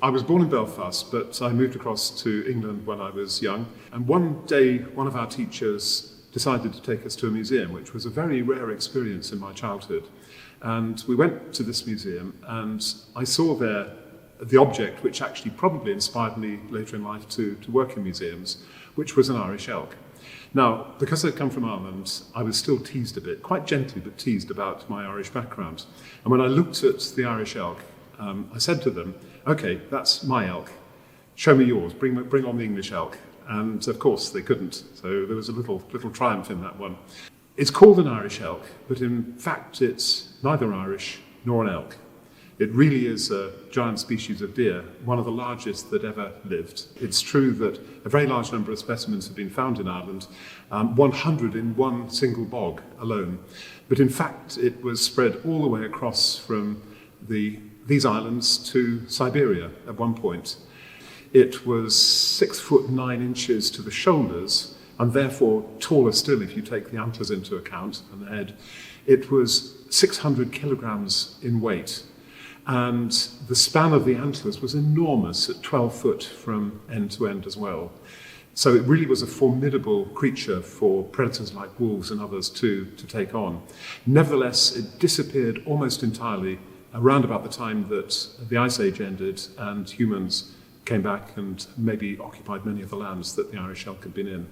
I was born in Belfast, but I moved across to England when I was young. And one day, one of our teachers decided to take us to a museum, which was a very rare experience in my childhood. And we went to this museum, and I saw there the object which actually probably inspired me later in life to work in museums, which was an Irish elk. Now, because I'd come from Ireland, I was still teased a bit, quite gently, but teased about my Irish background. And when I looked at the Irish elk, I said to them, okay, that's my elk. Show me yours. Bring on the English elk. And of course, they couldn't. So there was a little triumph in that one. It's called an Irish elk, but in fact, it's neither Irish nor an elk. It really is a giant species of deer, one of the largest that ever lived. It's true that a very large number of specimens have been found in Ireland, 100 in one single bog alone. But in fact, it was spread all the way across from these islands to Siberia at one point. It was 6'9" to the shoulders, and therefore taller still if you take the antlers into account and the head. It was 600 kilograms in weight, and the span of the antlers was enormous at 12 foot from end to end as well. So it really was a formidable creature for predators like wolves and others to take on. Nevertheless, it disappeared almost entirely around about the time that the Ice Age ended and humans came back and maybe occupied many of the lands that the Irish elk had been in.